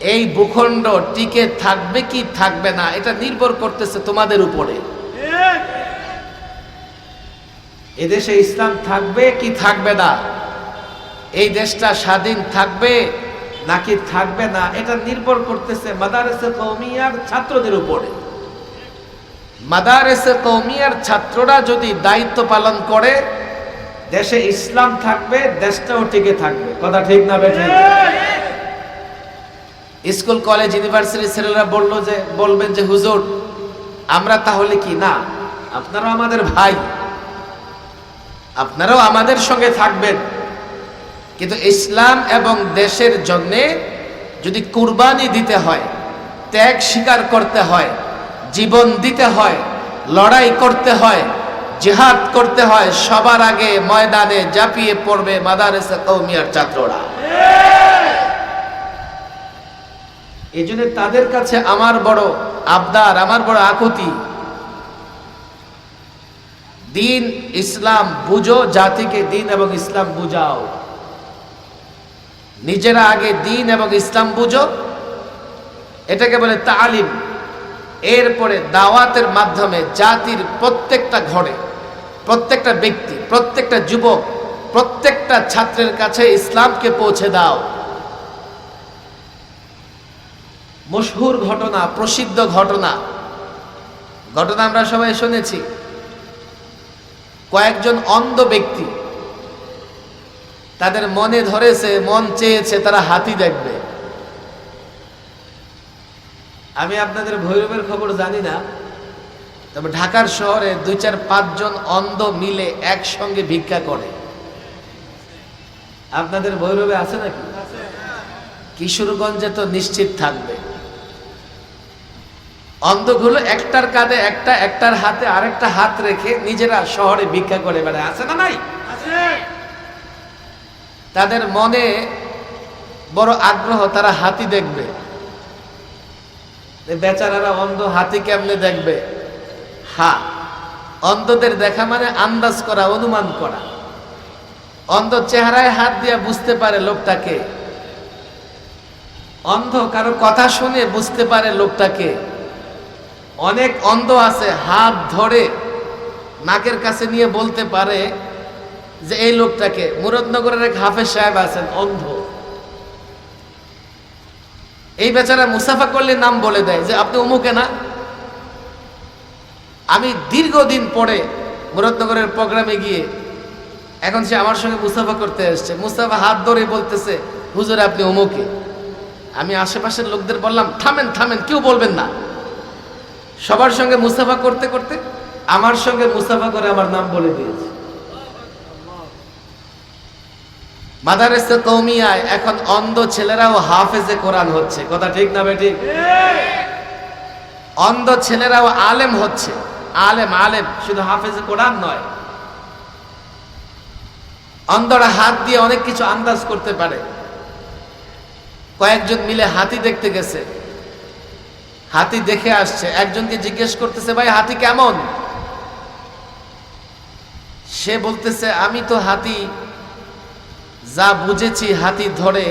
এই ভূখণ্ড টিকে থাকবে কি থাকবে না এটা নির্ভর করতেছে তোমাদের উপরে। এদেশে ইসলাম থাকবে কি থাকবে না, এই দেশটা স্বাধীন থাকবে নাকি থাকবে না, এটা নির্ভর করতেছে মাদারেসে কওমিয়ার ছাত্রদের উপরে। মাদারেসে কওমিয়ার ছাত্ররা যদি দায়িত্ব পালন করে, দেশে ইসলাম থাকবে, দেশটাও টিকে থাকবে। কথা ঠিক না বেঠিক? স্কুল কলেজ ইউনিভার্সিটির ছেলেরা বলবেন যে হুজুর আমরা তাহলে কি না, আপনারাও আমাদের ভাই, আপনারাও আমাদের সঙ্গে থাকবেন, কিন্তু ইসলাম এবং দেশের জন্য যদি কুরবানি দিতে হয়, ত্যাগ স্বীকার করতে হয়, জীবন দিতে হয়, লড়াই করতে হয়, জিহাদ করতে হয়, সবার আগে ময়দানে ঝাঁপিয়ে পড়বে মাদারেসে কওমিয়ার ছাত্ররা। এই জন্য তাদের কাছে আমার বড় আবদার, আমার বড় আকুতি, দিন ইসলাম বুঝো, জাতিকে দিন এবং ইসলাম বুঝাও। নিজেরা আগে দিন এবং ইসলাম বুঝো, এটাকে বলে তালিম। এরপরে দাওয়াতের মাধ্যমে জাতির প্রত্যেকটা ঘরে, প্রত্যেকটা ব্যক্তি, প্রত্যেকটা যুবক, প্রত্যেকটা ছাত্রের কাছে ইসলামকে পৌঁছে দাও। মশহুর ঘটনা, প্রসিদ্ধ ঘটনা আমরা সবাই শুনেছি। কয়েকজন অন্ধ ব্যক্তি, তাদের মনে ধরেছে, মন চেয়েছে তারা হাতি দেখবে। আমি আপনাদের ভৈরবের খবর জানি না, তবে ঢাকার শহরে 2-4-5 জন অন্ধ মিলে একসঙ্গে ভিক্ষা করে। আপনাদের ভৈরবে আছে নাকি? কিশোরগঞ্জে তো নিশ্চিত থাকবে। অন্ধগুলো একটার কাঁধে একটা, একটার হাতে আরেকটা হাত রেখে নিজেরা শহরে ভিক্ষা করে বেড়ায়। আছে না নাই? তাদের মনে বড় আগ্রহ, তারা হাতি দেখবে। বেচারারা অন্ধ, হাতি কেমনে দেখবে? অন্ধদের দেখা মানে আন্দাজ করা, অনুমান করা। অন্ধ চেহারায় হাত দিয়ে বুঝতে পারে লোকটাকে, অন্ধ কারো কথা শুনে বুঝতে পারে লোকটাকে। অনেক অন্ধ আছে হাত ধরে নাকের কাছে নিয়ে বলতে পারে যে এই লোকটাকে। মুরাদনগরের এক হাফেজ সাহেব আছেন অন্ধ, এই বেচারা মুসাফা করলে নাম বলে দেয় যে আপনি অমুকে না। আমি দীর্ঘদিন পরে মুরাদনগরের প্রোগ্রামে গিয়ে, এখন সে আমার সঙ্গে মুসাফা করতে এসছে, মুসাফা হাত ধরে বলতেছে হুজুর আপনি অমুকে। আমি আশেপাশের লোকদের বললাম থামেন থামেন, কেউ বলবেন না। সবার সঙ্গে মুসাফা করতে করতে আমার সঙ্গে মুসাফা করে আমার নাম বলে দিয়েছে। মাদারেসে কওমিয়ায় এখন অন্ধ ছেলেরাও হাফেজে কোরআন হচ্ছে। কথা ঠিক না বেঠিক? অন্ধ ছেলেরাও আলেম হচ্ছে। আলেম আলেম, শুধু হাফেজে কোরআন নয়। অন্ধরা হাত দিয়ে অনেক কিছু আন্দাজ করতে পারে। কয়েকজন মিলে হাতি দেখতে গেছে, হাতি দেখে আসছে। একজনকে জিজ্ঞেস করতেছে ভাই হাতি কেমন? সে বলতেছে আমি তো হাতি যা বুঝেছি, হাতি ধরে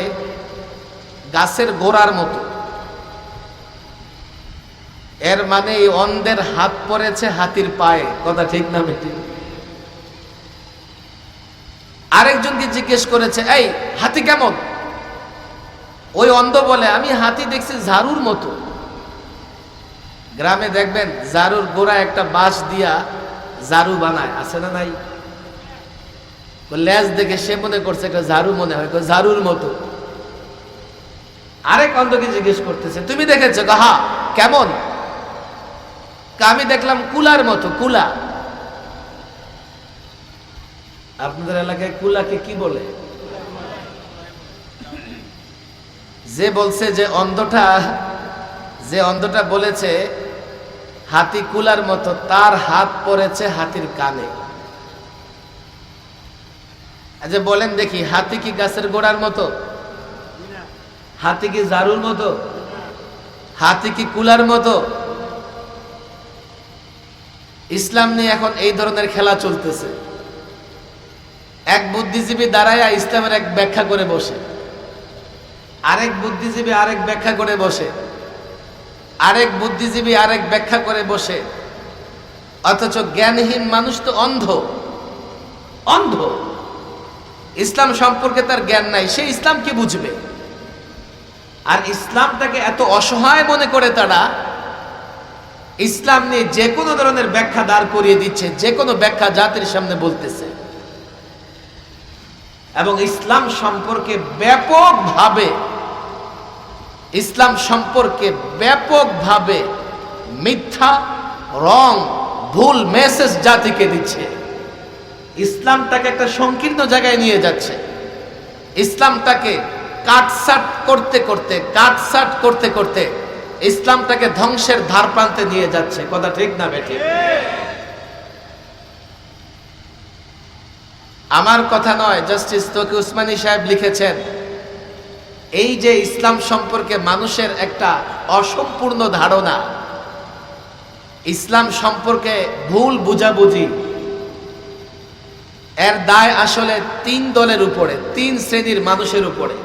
গাছের গোড়ার মতো। এর মানে এই অন্ধের হাত পড়েছে হাতির পায়ে। কথা ঠিক না বেঠিক? আরেকজনকে জিজ্ঞেস করেছে এই হাতি কেমন? ওই অন্ধ বলে আমি হাতি দেখছি ঝাড়ুর মতো। গ্রামে দেখবেন ঝাড়ুর গোড়া একটা বাঁশ দিয়া ঝাড়ু বানায়, আছে না নাই? লেজ দেখে সে মনে করছে একটা ঝাড়ু, মনে হয় ঝাড়ুর মতো। আরেক অন্ধকে জিজ্ঞেস করতেছে তুমি দেখেছো? হ্যাঁ। কেমন? আমি দেখলাম কুলার মতো। কুলা? আপনাদের এলাকায় কুলাকে কি বলে? যে বলছে যে অন্ধটা বলেছে হাতি কুলার মতো, তার হাত পড়েছে হাতির কানে। আচ্ছা বলেন দেখি, হাতি কি গাছের গোড়ার মতো? হাতি কি ঝাড়ুর মতো? হাতি কি কুলার মতো? ইসলাম নিয়ে এখন এই ধরনের খেলা চলতেছে। এক বুদ্ধিজীবী দাঁড়ায়া ইসলামের এক ব্যাখ্যা করে বসে, আরেক বুদ্ধিজীবী আরেক ব্যাখ্যা করে বসে, আরেক বুদ্ধিজীবী আরেক ব্যাখ্যা করে বসে, অথচ জ্ঞানহীন মানুষ তো অন্ধ। অন্ধ, ইসলাম সম্পর্কে তার জ্ঞান নাই, সে ইসলাম কি বুঝবে? আর ইসলামটাকে এত অসহায় মনে করে তারা ইসলাম নিয়ে যে কোনো ধরনের ব্যাখ্যা দাঁড় করিয়ে দিচ্ছে, যে কোনো ব্যাখ্যা জাতির সামনে বলতেছে, এবং ইসলাম সম্পর্কে ব্যাপকভাবে মিথ্যা, রং, ভুল মেসেজ জাতিকে দিচ্ছে। ইসলামটাকে একটা সংকীর্ণ জায়গায় নিয়ে যাচ্ছে। ইসলামটাকে কাটছাট করতে করতে ইসলামটাকে ধ্বংসের ধার প্রান্তে নিয়ে যাচ্ছে। কথা ঠিক না বেঠিক? আমার কথা নয়, জাস্টিস তকি উসমানী সাহেব লিখেছেন, এই যে ইসলাম সম্পর্কে মানুষের একটা অসম্পূর্ণ ধারণা, ইসলাম সম্পর্কে ভুল বুঝাবুঝি, এর দায় আসলে তিন দলের উপরে, তিন শ্রেণীর মানুষের উপরে।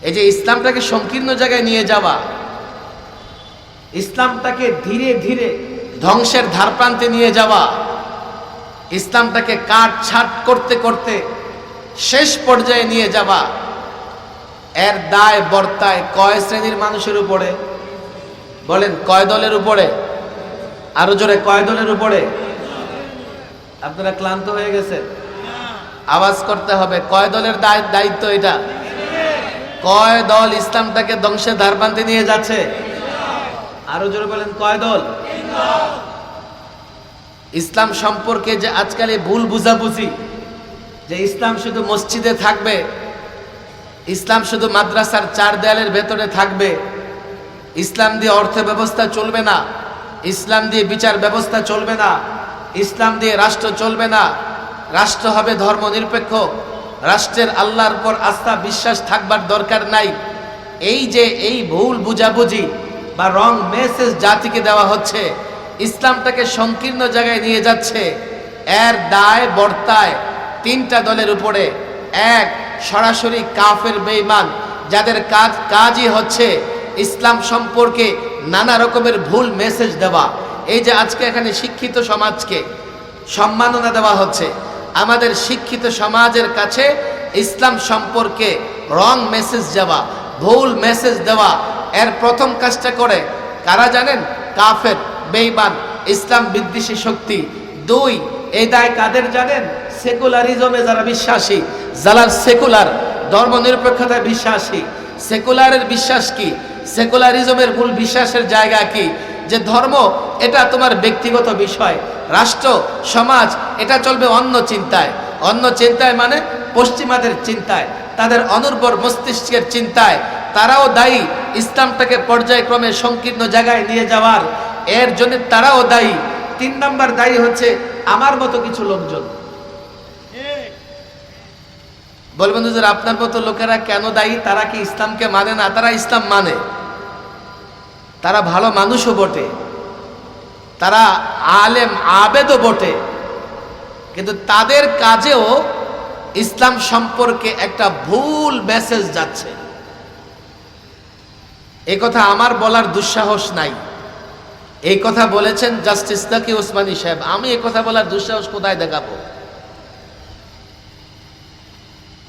এই যে ইসলামটাকে সংকীর্ণ জায়গায় নিয়ে যাওয়া, ইসলামটাকে ধীরে ধীরে ধ্বংসের ধারপ্রান্তে নিয়ে যাওয়া, ইসলামটাকে কাটছাট করতে করতে শেষ পর্যায়ে নিয়ে যাওয়া, এর দায় বর্তায় কয় শ্রেণীর মানুষের উপরে? বলেন, কয় দলের উপরে? আরো জোরে, কয় দলের উপরে? আপনারা ক্লান্ত হয়ে গেছেন? আওয়াজ করতে হবে, কয় দলের দায়িত্ব এটা? কয় দল ইসলামটাকে ধ্বংসের ধারপ্রান্তে নিয়ে যাচ্ছে? আরো জোরে বলেন, কয় দল? ইসলাম সম্পর্কে যে আজকাল এই ভুল বুঝাবুঝি, যে ইসলাম শুধু মসজিদে থাকবে, ইসলাম শুধু মাদ্রাসার চার দেয়ালের ভেতরে থাকবে, ইসলাম দিয়ে অর্থ ব্যবস্থা চলবে না, ইসলাম দিয়ে বিচার ব্যবস্থা চলবে না, ইসলাম দিয়ে রাষ্ট্র চলবে না, রাষ্ট্র হবে ধর্ম নিরপেক্ষ, রাষ্ট্রের আল্লাহর উপর আস্থা বিশ্বাস থাকবার দরকার নাই, এই যে এই ভুল বুঝাবুঝি বা রং মেসেজ জাতিকে দেওয়া হচ্ছে, ইসলামটাকে সংকীর্ণ জায়গায় নিয়ে যাচ্ছে, এর দায় বর্তায় তিনটা দলের উপরে। এক, সরাসরি কাফের বেঈমান, যাদের কাজই হচ্ছে ইসলাম সম্পর্কে নানা রকমের ভুল মেসেজ দেওয়া। এই যে আজকে এখানে শিক্ষিত সমাজকে সম্মাননা দেওয়া হচ্ছে, আমাদের শিক্ষিত সমাজের কাছে ইসলাম সম্পর্কে রং মেসেজ দেওয়া, ভুল মেসেজ দেওয়া, এর প্রথম কাজটা করে কারা জানেন? কাফের বেঈমান, ইসলাম বিদ্বেষী শক্তি। দুই, এই দায় কাদের জানেন? সেকুলারিজমে যারা বিশ্বাসী, যারা সেকুলার, ধর্ম নিরপেক্ষতায় বিশ্বাসী। সেকুলারের বিশ্বাস কি? সেকুলারিজমের মূল বিশ্বাসের জায়গা কি? যে ধর্ম এটা তোমার ব্যক্তিগত বিষয়, রাষ্ট্র সমাজ এটা চলবে অন্য চিন্তায়। অন্য চিন্তায় মানে পশ্চিমাদের চিন্তায়, তাদের অনুর্বর মস্তিষ্কের চিন্তায়। তারাও দায়ী ইসলামটাকে পর্যায়ক্রমে সংকীর্ণ জায়গায় নিয়ে যাওয়ার, এর জন্য তারাও দায়ী। তিন নাম্বার দায়ী হচ্ছে আমার মতো কিছু লোকজন। বলবেন হুজুর আপনার মতো লোকেরা কেন দায়ী? তারা কি ইসলামকে মানে না? তারা ইসলাম মানে, তারা ভালো মানুষও বটে, তারা আলেম আবেদও বটে, কিন্তু তাদের কাজেও ইসলাম সম্পর্কে একটা ভুল মেসেজ যাচ্ছে। এই কথা আমার বলার দুঃসাহস নাই, এই কথা বলেছেন জাস্টিস তকি উসমানী সাহেব। আমি এই কথা বলার দুঃসাহস কোথায় দেখাবো?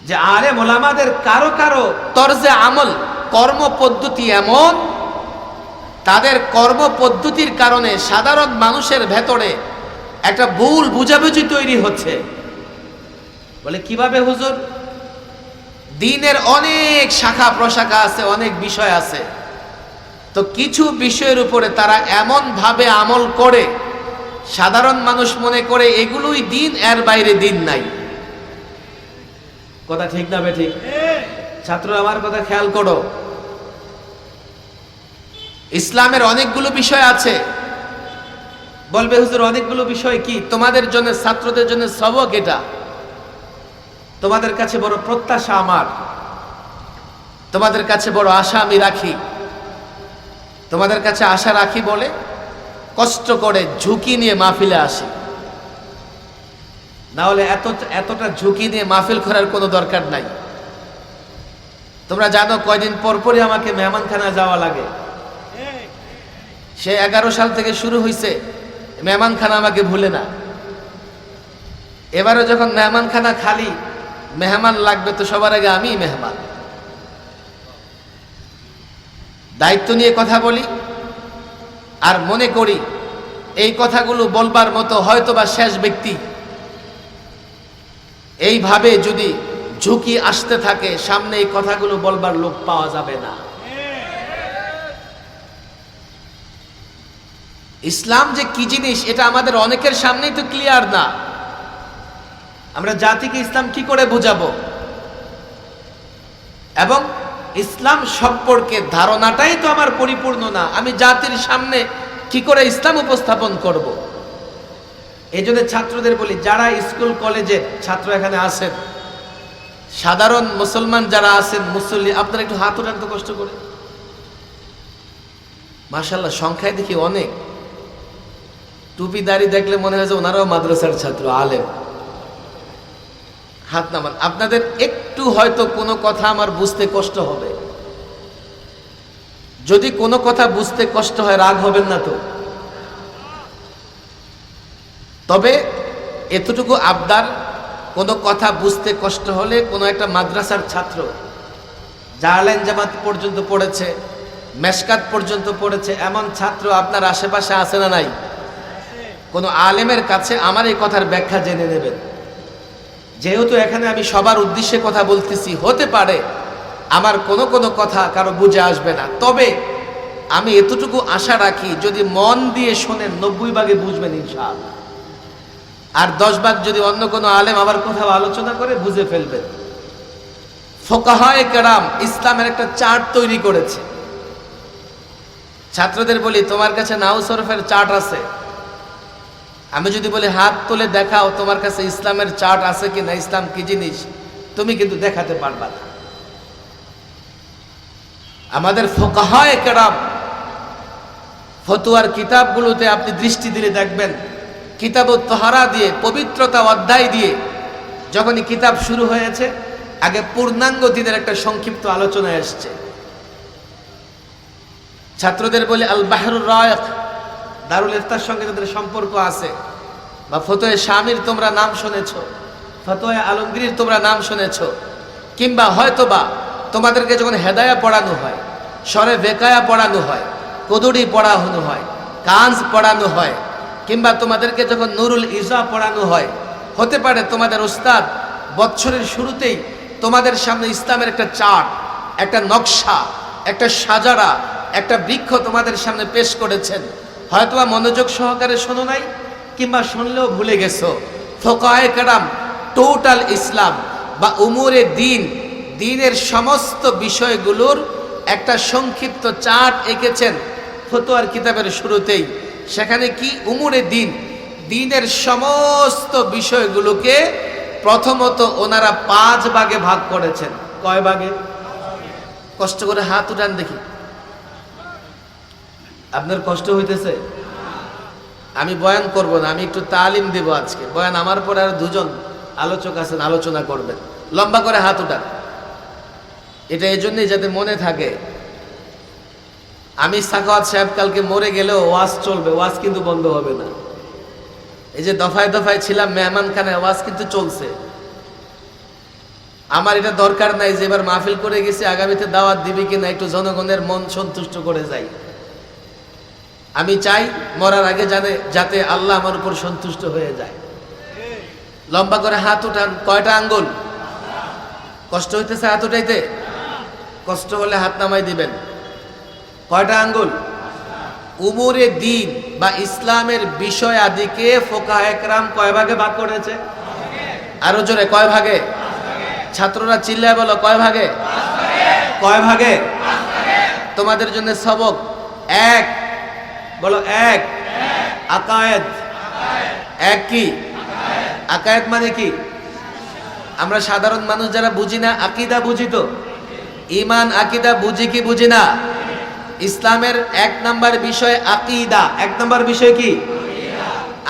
যে আলেম ওলামাদের কারো কারো তরজে আমল, কর্ম পদ্ধতি এমন, তাদের কর্ম পদ্ধতির কারণে সাধারণ মানুষের ভেতরে একটা ভুল বুঝাবুঝি তৈরি হচ্ছে। বলে কিভাবে হুজুর? দ্বীনের অনেক শাখা প্রশাখা আছে, অনেক বিষয় আছে, তো কিছু বিষয়ের উপরে তারা এমন ভাবে আমল করে সাধারণ মানুষ মনে করে এগুলোই দ্বীন, এর বাইরে দ্বীন নাই। কথা ঠিক না বেঠিক? ছাত্র আমার কথা খেয়াল করো, ইসলামের অনেকগুলো বিষয় আছে। বলবে হুজুর অনেকগুলো বিষয় কি? তোমাদের জন্য, ছাত্রদের জন্য সবক এটা। তোমাদের কাছে বড় প্রত্যাশা আমার, তোমাদের কাছে বড় আশা আমি রাখি। তোমাদের কাছে আশা রাখি বলে কষ্ট করে ঝুঁকি নিয়ে মাহফিলে আসি, না হলে এতটা ঝুঁকি নিয়ে মাহফিল করার কোনো দরকার নাই। তোমরা জানো কয়দিন পরপরই আমাকে মেহমানখানা যাওয়া লাগে। সে 11 সাল থেকে শুরু হয়েছে, মেহমানখানা আমাকে ভুলে না। এবারে যখন মেহমানখানা খালি, মেহমান লাগবে তো সবার আগে আমি মেহমান। দায়িত্ব নিয়ে কথা বলি আর মনে করি এই কথাগুলো বলবার মতো হয়তোবা শেষ ব্যক্তি। এইভাবে যদি ঝুঁকি আসতে থাকে, সামনে এই কথাগুলো বলবার লোক পাওয়া যাবে না। ইসলাম যে কি জিনিস এটা আমাদের অনেকের সামনেই তো ক্লিয়ার না। আমরা জাতিকে ইসলাম কি করে বুঝাবো, এবং ইসলাম সম্পর্কে ধারণাটাই তো আমার পরিপূর্ণ না। আমি জাতির সামনে কি করে ইসলাম উপস্থাপন করব? এই জন্য ছাত্রদের বলি, যারা স্কুল কলেজের ছাত্র এখানে আছেন, সাধারণ মুসলমান যারা আছেন, মুসল্লি, আপনারা একটু হাত উঠান তো কষ্ট করে। মাশাআল্লাহ, সংখ্যায় দেখি অনেক। টুপি দাড়ি দেখলে মনে হয় যে ওনারাও মাদ্রাসার ছাত্র, আলেম। হাত নামান। আপনাদের একটু হয়তো কোনো কথা আমার বুঝতে কষ্ট হবে। যদি কোনো কথা বুঝতে কষ্ট হয়, রাগ হবেন না তো। তবে এতটুকু আবদার, কোনো কথা বুঝতে কষ্ট হলে কোনো একটা মাদ্রাসার ছাত্র, জালালাইন জামাত পর্যন্ত পড়েছে, মেশকাত পর্যন্ত পড়েছে, এমন ছাত্র আপনার আশেপাশে আছে না নাই? কোনো আলেমের কাছে আমার এই কথার ব্যাখ্যা জেনে নেবেন। যেহেতু এখানে আমি সবার উদ্দেশ্যে কথা বলতেছি, হতে পারে আমার কোনো কোনো কথা কারো বুঝে আসবে না, তবে আমি এতটুকু আশা রাখি, যদি মন দিয়ে শোনেন 90 ভাগে বুঝবেন ইনশাআল্লাহ। আর 10 ভাগ যদি অন্য কোনো আলেম আবার কোথাও আলোচনা করে বুঝে ফেলবেন। ফুকাহায়ে কেরাম ইসলামের একটা চার্ট তৈরি করেছে। ছাত্রদের বলি, তোমার কাছে নাহু সরফের চার্ট আছে? আমি যদি বলি হাত তুলে দেখাও তোমার কাছে ইসলামের চার্ট আছে কিনা, ইসলাম কি জিনিস, তুমি কিন্তু দেখাতে পারবা না। আমাদের ফুকাহায়ে কেরাম ফতোয়ার কিতাবগুলোতে আপনি দৃষ্টি দিলে দেখবেন, কিতাবুত তাহারা দিয়ে, পবিত্রতা অধ্যায় দিয়ে যখনই কিতাব শুরু হয়েছে, আগে পূর্ণাঙ্গ দিনের একটা সংক্ষিপ্ত আলোচনা আসছে। ছাত্রদের বলে আল বাহরুর রায়ক, দারুল ইফতার সঙ্গে তাদের সম্পর্ক আছে, বা ফতোয়া শামির তোমরা নাম শুনেছ, ফতোয়া আলমগীর তোমরা নাম শুনেছ, কিংবা হয়তোবা তোমাদেরকে যখন হেদায়া পড়ানো হয়, সরে বেকায়া পড়ানো হয়, কদুরি পড়ানো হয়, কাঞ্জ পড়ানো হয়, কিংবা তোমাদেরকে যখন নুরুল ইজা পড়ানো হয়, হতে পারে তোমাদের উস্তাদ বছরের শুরুতেই তোমাদের সামনে ইসলামের একটা চার্ট, একটা নকশা, একটা সাজারা, একটা বৃক্ষ তোমাদের সামনে পেশ করেছেন। হয়তোবা মনোযোগ সহকারে শোনো নাই, কিংবা শুনলেও ভুলে গেছো। ফুকাহায়ে কেরাম টোটাল ইসলাম বা উমুরে দিন, দিনের সমস্ত বিষয়গুলোর একটা সংক্ষিপ্ত চার্ট এঁকেছেন ফতোয়ার কিতাবের শুরুতেই। সেখানে কি উমুরে দিন, দিনের সমস্ত বিষয়গুলোকে প্রথমত ওনারা 5 ভাগে ভাগ করেছেন। কয় ভাগে? কষ্ট করে হাত উঠান দেখি। আপনার কষ্ট হইতেছে? আমি বয়ান করব না, আমি একটু তালিম দেব আজকে। বয়ান আমার পরে আর 2জন আলোচক আছেন, আলোচনা করবেন। লম্বা করে হাত উঠান। এটা এজন্যই যাতে মনে থাকে। আমি সাখাওয়াত সাহেব কালকে মরে গেলেও ওয়াজ চলবে, ওয়াজ কিন্তু বন্ধ হবে না। এই যে দফায় দফায় ছিলাম মেহমানখানায়, ওয়াজ কিন্তু চলছে। আমার এটা দরকার নাই যে এবার মাহফিল করে গেছি, আগামীতে দাওয়াত দিবি কিনা, একটু জনগণের মন সন্তুষ্ট করে যাই। আমি চাই মরার আগে যাতে আল্লাহ আমার উপর সন্তুষ্ট হয়ে যায়। লম্বা করে হাত উঠান। কয়টা আঙ্গুল? কষ্ট হইতেছে হাত উঠাইতে? কষ্ট হলে হাত নামাই দিবেন। কয়টা আঙ্গুল? উমুরে দিন বা ইসলামের বিষয় আদিকে ফুকাহায়ে কেরাম কয় ভাগে ভাগ করেছে? আরো জোরে, কয় ভাগে? ছাত্ররা চিল্লায় বলো, কয় ভাগে? কয় ভাগে? তোমাদের জন্য সবক 1, বলো 1। আকায়েদ। 1 কি? আকায়েদ মানে কি? আমরা সাধারণ মানুষ যারা বুঝি না, আকীদা বুঝি তো? ঈমান আকীদা বুঝি কি বুঝি না? ইসলামের 1 নাম্বার বিষয় আকীদা। 1 নাম্বার বিষয় কি?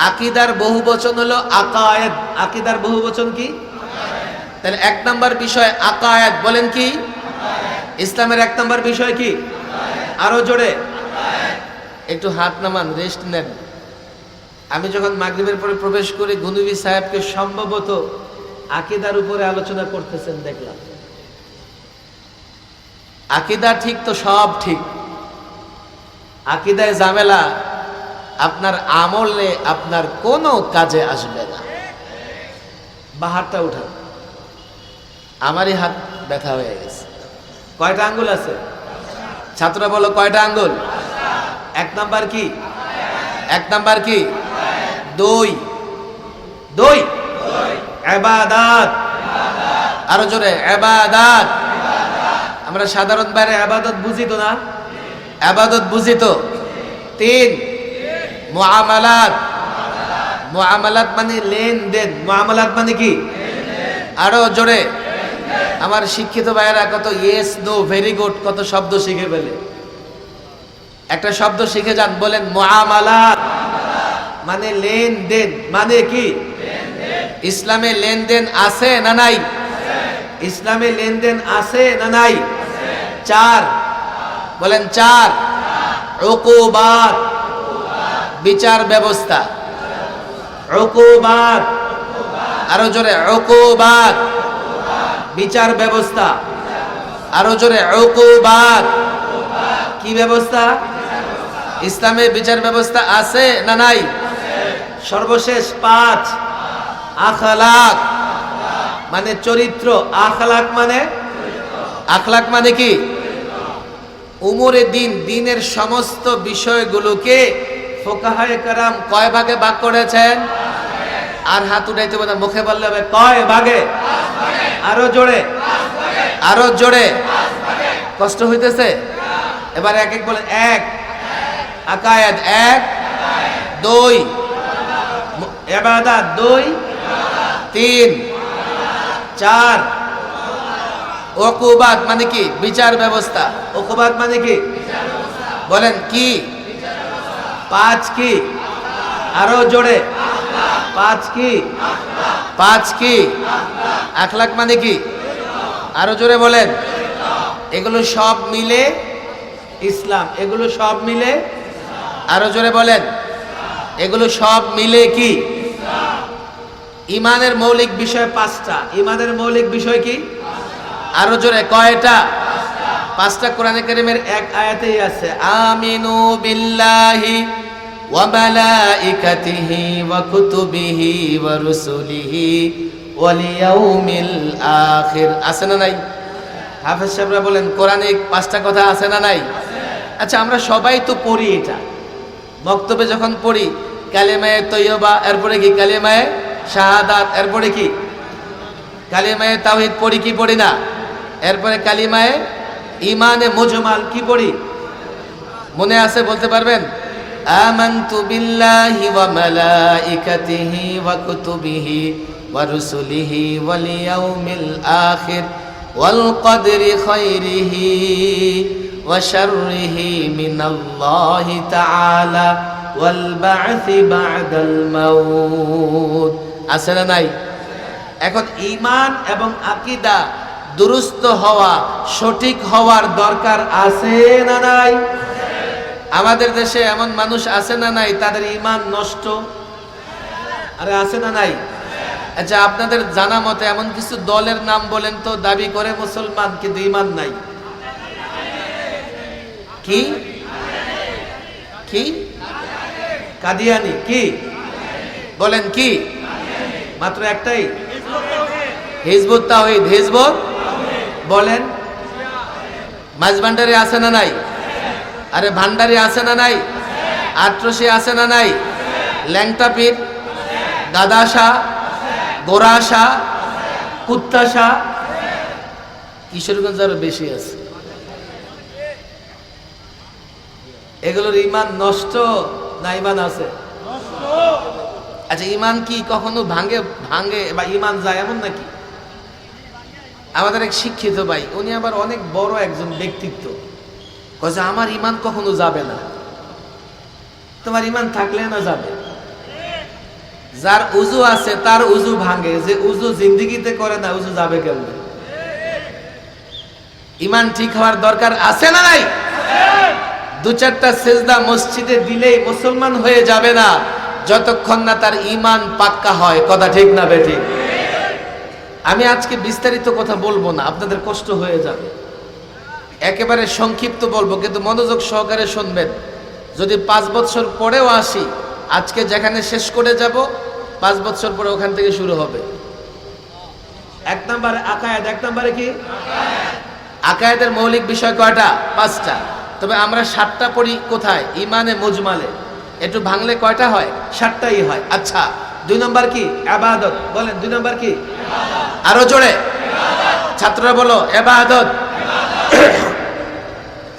আকীদার বহুবচন হলো আকায়েদ। আকীদার বহুবচন কি? তাহলে 1 নাম্বার বিষয় আকায়েদ। বলেন কি? ইসলামের 1 নম্বর বিষয় কি? আরো জোরে একটু হাত নামান, রেস্ট নেন। আমি যখন মাগরিবের পরে প্রবেশ করি, গুনবি সাহেবকে সম্ভবত আকীদার উপরে আলোচনা করতেছেন দেখলাম। আকীদা ঠিক তো সব ঠিক, আকীদায় ঝামেলা আপনার আমলে আপনার কোনো কাজে আসবে না। বাহারটা উঠান, আমারই হাত ব্যথা হয়ে গেছে। কয়টা আঙ্গুল আছে? ছাত্ররা বলো কয়টা আঙ্গুল? 1 নাম্বার কি? 1 নাম্বার কি? 2 ইবাদত। আরো জোরে ইবাদত। আমরা সাধারণ বাইরে ইবাদত বুঝি তো না? ইবাদত বুঝি তো। 3 মুআমালাত। মুআমালাত মানে লেনদেন। মুআমালাত মানে কি? আরো জোরে। আমার শিক্ষিত ভাইয়েরা কত ইয়েস নো ভেরি গুড কত শব্দ শিখে ফেলে। একটা শব্দ শিখে যান, বলেন মুআমালাত মানে লেনদেন। মানে কি? ইসলামে লেনদেন আছে না নাই? ইসলামে লেনদেন আছে না নাই? 4 বলেন 4 উকুবাত, বিচার ব্যবস্থা। উকুবাত, আরো জোরে উকুবাত, বিচার ব্যবস্থা। আরো জোরে উকুবাত, কি ব্যবস্থা? ইসলামে বিচার ব্যবস্থা আছে না নাই? সর্বশেষ 5 আখলাক মানে চরিত্র। আখলাক মানে কি? উমুরে দিন, দিনের সমস্ত বিষয়গুলোকে ফুকাহায়ে কেরাম কয় ভাগে ভাগ করেছেন? আর হাত উঠাইতে বলে, মুখে বললে হবে কয় ভাগে? আরো জোরে, আরো জোরে। কষ্ট হইতেছে? এবার এক এক বলেন। 1 আকায়েদ, 1 2 ইবাদত, 2 3 4 উকুবাত মানে কি? বিচার ব্যবস্থা। উকুবাত মানে কি? বলেন কি? 5 কি? আরো জোরে। 5 কি? 5 কি? আখলাক মানে কি? আরো জোরে বলেন। এগুলো সব মিলে ইসলাম। এগুলো সব মিলে, আরো জোরে বলেন, এগুলো সব মিলে কি? ইমানের মৌলিক বিষয় 5টা। ইমানের মৌলিক বিষয় কি? আরো জোরে কয়টা? 5টা। কোরআনে কারীমের এক আয়াতেই আছে, আমিনু বিল্লাহি ওয়া মালাইকাতিহি ওয়া কুতুবিহি ওয়া রুসুলিহি ওয়াল ইয়াউমিল আখির। আছে না নাই? হাফেজ সাহেবরা বলেন কোরআনে 5টা কথা আছে না নাই? আচ্ছা, আমরা সবাই তো পড়ি এটা। বক্তব্যে যখন পড়ি কালেমায়ে তৈয়বা, এরপরে কি কালেমায়ে শাহাদাত, এরপরে কি কালেমায়ে তাওহীদ পড়ি কি পড়ি না? এরপরে কালিমায়ে ঈমানে মুজমাল কি পড়ি? মনে আছে বলতে পারবেন? আমানতু বিল্লাহি ওয়া মালাইকাতিহি ওয়া কুতুবিহি ওয়া রুসুলিহি ওয়াল ইয়াউমিল আখির ওয়াল কদরি খাইরিহি ওয়া শাররিহি মিনাল্লাহি তাআলা ওয়াল বা'থি বা'দাল মাউত। আছে না নাই? এখন ঈমান এবং আকীদা দুরুস্ত হওয়া, সঠিক হওয়ার দরকার আছে না নাই? আমাদের দেশে এমন মানুষ আছে না নাই তাদের ঈমান নষ্ট? আরে আছে না নাই? আচ্ছা, আপনাদের জানা মতে এমন কিছু দলের নাম বলেন তো দাবি করে মুসলমান কিন্তু ঈমান নাই। কি কি? কাদিয়ানি। কি বলেন? কি? মাত্র একটাই, হিজবুত তাওহীদ। হিজবুত বলেন। মাঝভান্ডারি আছে না নাই? আরে ভান্ডারি আছে না নাই? আট্রসি আছে না নাই? ল্যাংটা পীর, দাদা শাহ, গোরা শাহ, কুত্তা শাহ। কিশোরগঞ্জ আরো বেশি আছে। এগুলোর ঈমান নষ্ট না ঈমান আছে? আচ্ছা, ঈমান কি কখনো ভাঙে বা ঈমান যায় এমন নাকি? আমাদের এক শিক্ষিত ভাই, উনি আবার অনেক বড় একজন ব্যক্তিত্ব, কইছে আমার ঈমান কখনো যাবে না। তোমার ঈমান থাকলে না যাবে? যার উযু আছে তার উযু ভাঙে, যে উযু জিন্দেগিতে করে না উযু যাবে কেমনে? ইমান ঠিক হওয়ার দরকার আছে না নাই? দু চারটা সেজদা মসজিদে দিলেই মুসলমান হয়ে যাবে না, যতক্ষণ না তার ইমান পাক্কা হয়। কথা ঠিক না বেঠিক? আমি আজকে বিস্তারিত কথা বলবো না, আপনাদের কষ্ট হয়ে যাবে। একেবারে সংক্ষিপ্ত বলবো, কিন্তু মনোযোগ সহকারে শুনবেন। যদি 5 বছর পরেও আসি, আজকে যেখানে শেষ করে যাব 5 বছর পরে ওখান থেকে শুরু হবে। 1 নম্বরে আকায়েদ। 1 নম্বরে কি? আকায়েদের মৌলিক বিষয় কয়টা? 5টা। তবে আমরা 7টা পড়ি কোথায়? ইমানে মুজমালে। একটু ভাঙলে কয়টা হয়? 7টাই হয়। আচ্ছা, 2 নম্বর কি? ইবাদত। বলেন 2 নম্বর কি? আরো জোরে ছাত্ররা বলো, ইবাদত।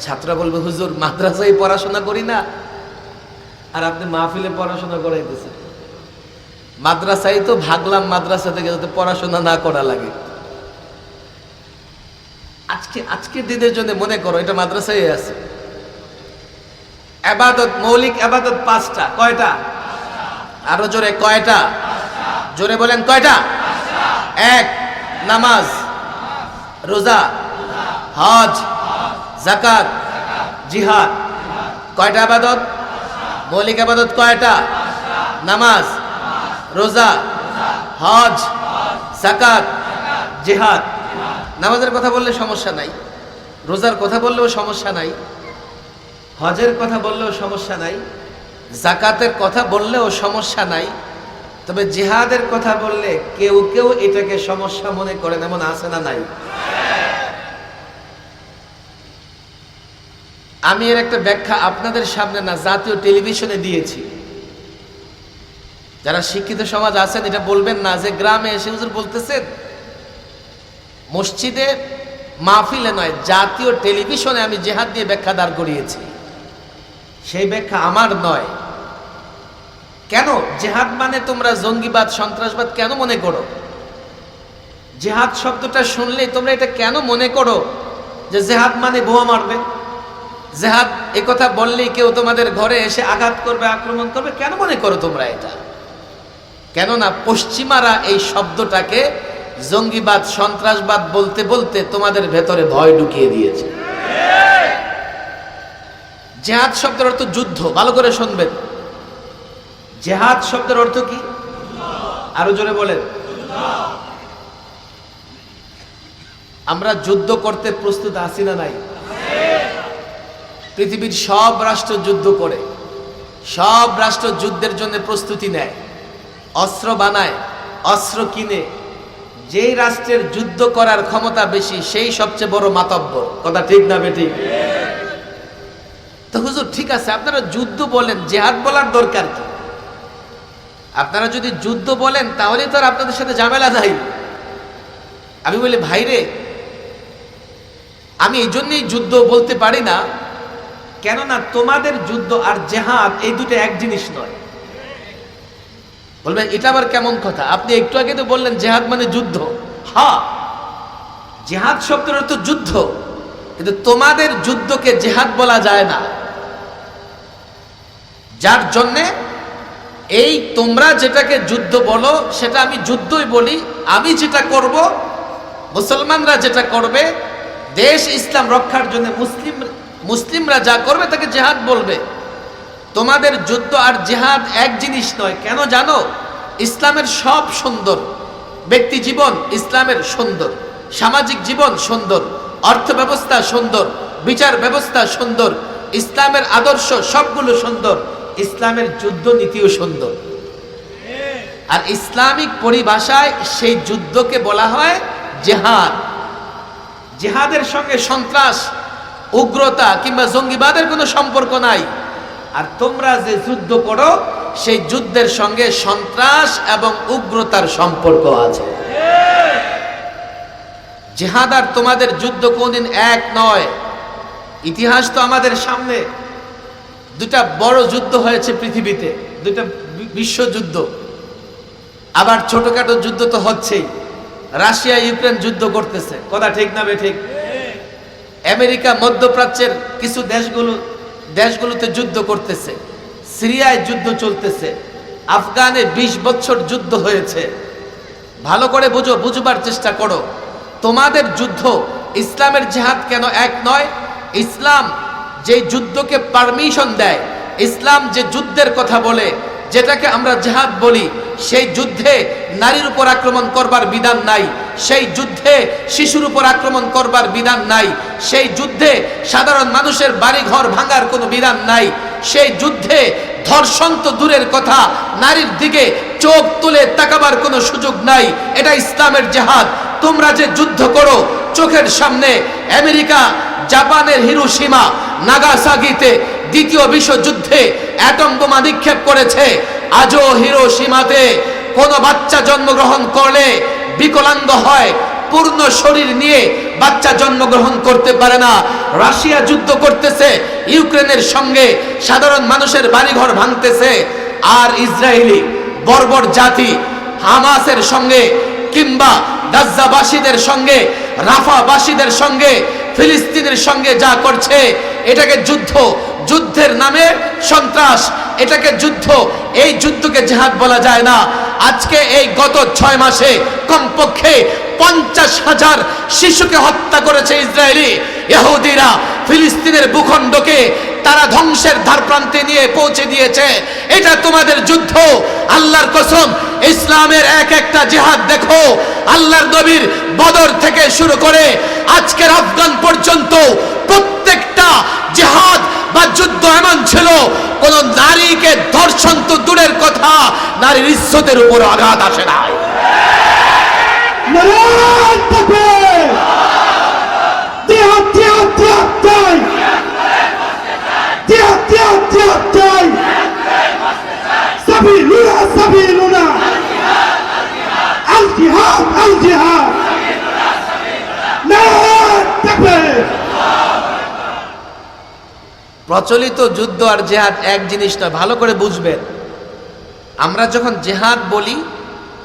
ছাত্ররা বলবে, হুজুর মাদ্রাসায় পড়াশোনা করি না, আর আপনি মাহফিলে পড়াশোনা করাইতেছেন। মাদ্রাসায় তো ভাগলাম মাদ্রাসা থেকে, যাতে পড়াশোনা না করা লাগে। আজকের দিনের জন্য মনে করো এটা মাদ্রাসায় আছে। ইবাদত, মৌলিক ইবাদত 5টা। কয়টা? আরো জোরে, কয়টা? জোরে বলেন, কয়টা? 1 নামাজ, রোজা, হজ, যাকাত, জিহাদ। কয়টা ইবাদত? মৌলিক ইবাদত কয়টা? নামাজ, রোজা, হজ, যাকাত, জিহাদ। নামাজের কথা বললে সমস্যা নাই, রোজার কথা বললেও সমস্যা নাই, হজের কথা বললেও সমস্যা নাই, যাকাতের কথা বললেও সমস্যা নাই। তবে জিহাদের কথা বললে কেউ কেউ এটাকে সমস্যা মনে করেন, এমন আছে না নাই? আমি এর একটা ব্যাখ্যা আপনাদের সামনে না, জাতীয় টেলিভিশনে দিয়েছি। যারা শিক্ষিত সমাজ আছেন এটা বলবেন না যে গ্রামে এসে হুজুর বলতেছেন। মসজিদে মাহফিলে নয়, জাতীয় টেলিভিশনে আমি জিহাদ দিয়ে ব্যাখ্যা দাঁড় করিয়েছি। সেই ব্যাখ্যা আমার নয়। কেন? জিহাদ মানে তোমরা জঙ্গিবাদ, সন্ত্রাসবাদ কেন মনে করো? জিহাদ শব্দটা শুনলেই তোমরা এটা কেন মনে করো যে জিহাদ মানে বোমা মারবে? জিহাদ এ কথা বললেই কেউ তোমাদের ঘরে এসে আঘাত করবে, আক্রমণ করবে, কেন মনে করো তোমরা এটা? কেননা পশ্চিমারা এই শব্দটাকে জঙ্গিবাদ, সন্ত্রাসবাদ বলতে বলতে তোমাদের ভেতরে ভয় ঢুকিয়ে দিয়েছে। জিহাদ শব্দের অর্থ যুদ্ধ। ভালো করে শুনবেন, জিহাদ শব্দের অর্থ কি? আরো জোরে বলেন। আমরা যুদ্ধ করতে প্রস্তুত আছি না নাই? পৃথিবীর সব রাষ্ট্র যুদ্ধ করে, সব রাষ্ট্র যুদ্ধের জন্য প্রস্তুতি নেয়, অস্ত্র বানায়, অস্ত্র কিনে। যেই রাষ্ট্রের যুদ্ধ করার ক্ষমতা বেশি সেই সবচেয়ে বড় মাতব্বর। কথা ঠিক না বেঠিক? তো হুজুর ঠিক আছে, আপনারা যুদ্ধ বলেন, জিহাদ বলার দরকার কি? আপনারা যদি যুদ্ধ বলেন তাহলে তো আর আপনাদের সাথে ঝামেলা নাই। আমি বলি, ভাইরে আমি এই জন্যই যুদ্ধ বলতে পারি না, কেননা তোমাদের যুদ্ধ আর জিহাদ এই দুটো এক জিনিস নয়। বলবেন এটা আবার কেমন কথা? আপনি একটু আগে তো বললেন জিহাদ মানে যুদ্ধ। হ্যাঁ, জিহাদ শব্দের অর্থ যুদ্ধ, কিন্তু তোমাদের যুদ্ধকে জিহাদ বলা যায় না। যার জন্যে এই তোমরা যেটাকে যুদ্ধ বলো সেটা আমি যুদ্ধই বলি। আমি যেটা করব, মুসলমানরা যেটা করবে, দেশ ইসলাম রক্ষার জন্য মুসলিমরা যা করবে তাকে জিহাদ বলবে। তোমাদের যুদ্ধ আর জিহাদ এক জিনিস নয়। কেন জানো? ইসলামের সব সুন্দর, ব্যক্তি জীবন ইসলামের সুন্দর, সামাজিক জীবন সুন্দর, অর্থ ব্যবস্থা সুন্দর, বিচার ব্যবস্থা সুন্দর, ইসলামের আদর্শ সবগুলো সুন্দর, ইসলামের যুদ্ধ নীতিও সুন্দর। আর ইসলামিক পরিভাষায় সেই যুদ্ধকে বলা হয় জিহাদ। জিহাদের সঙ্গে সন্ত্রাস, উগ্রতা কিংবা জঙ্গিবাদের কোনো সম্পর্ক নাই। আর তোমরা যে যুদ্ধ করো সেই যুদ্ধের সঙ্গে সন্ত্রাস এবং উগ্রতার সম্পর্ক আছে। জিহাদ আর তোমাদের যুদ্ধ কোনদিন এক নয়। ইতিহাস তো আমাদের সামনে। দুটা বড় যুদ্ধ হয়েছে পৃথিবীতে, দুটা বিশ্বযুদ্ধ। আবার ছোটখাটো যুদ্ধ তো হচ্ছেই। রাশিয়া ইউক্রেন যুদ্ধ করতেছে। কথা ঠিক না বেঠিক? আমেরিকা মধ্যপ্রাচ্যের কিছু দেশগুলোতে যুদ্ধ করতেছে। সিরিয়ায় যুদ্ধ চলতেছে। আফগানে 20 বছর যুদ্ধ হয়েছে। ভালো করে বুঝবার চেষ্টা করো। তোমাদের যুদ্ধ ইসলামের জিহাদ কেন এক নয়? ইসলাম যে যুদ্ধকে পারমিশন দেয়, ইসলাম যে যুদ্ধের কথা বলে, যেটাকে আমরা জিহাদ বলি, সেই যুদ্ধে নারীর উপর আক্রমণ করবার বিধান নাই, সেই যুদ্ধে শিশুর উপর আক্রমণ করবার বিধান নাই, সেই যুদ্ধে সাধারণ মানুষের বাড়ি ঘর ভাঙার কোনো বিধান নাই, সেই যুদ্ধে ধর্ষণ তো দূরের কথা, নারীর দিকে চোখ তুলে তাকাবার কোনো সুযোগ নাই। এটা ইসলামের জিহাদ। তোমরা যে যুদ্ধ করো, চোখের সামনে আমেরিকা জাপানের হিরোশিমা নাগাসাকিতে দ্বিতীয় বিশ্বযুদ্ধে অ্যাটম বোমা নিক্ষেপ করেছে। আজও হিরোশিমাতে কোনো বাচ্চা জন্মগ্রহণ করলে বিকলাঙ্গ হয়, পূর্ণ শরীর নিয়ে বাচ্চা জন্মগ্রহণ করতে পারে না। রাশিয়া যুদ্ধ করতেছে ইউক্রেনের সঙ্গে, সাধারণ মানুষের বাড়িঘর ভাঙতেছে। আর ইসরায়েলি বর্বর জাতি হামাসের সঙ্গে কিংবা গাজ্জাবাসীদের সঙ্গে, রাফাবাসীদের সঙ্গে, ফিলিস্তিনের সঙ্গে যা করছে, এটাকে যুদ্ধ, যুদ্ধের নামে সন্ত্রাস, এটাকে যুদ্ধ। এই যুদ্ধকে জিহাদ বলা যায় না। আজকে এই গত 6 মাসে কমপক্ষে 50,000 শিশুকে হত্যা করেছে ইসরায়েলি। ইহুদিরা ফিলিস্তিনের ভূখণ্ডকে তারা ধ্বংসের ধারপ্রান্তে নিয়ে পৌঁছে দিয়েছে। এটা তোমাদের যুদ্ধ। আল্লাহর কসম, ইসলামের এক একটা জিহাদ দেখো, আল্লাহর নবীর বদর থেকে শুরু করে আজকের আফগান পর্যন্ত প্রত্যেকটা জিহাদ বা যুদ্ধ এমন ছিল, কোন নারীকে ধর্ষণ তো দূরের কথা, নারীর ইজ্জতের উপর আঘাত আসে নাই। প্রচলিত যুদ্ধ আর জিহাদ এক জিনিস নয়, ভালো করে বুঝবেন। আমরা যখন জিহাদ বলি,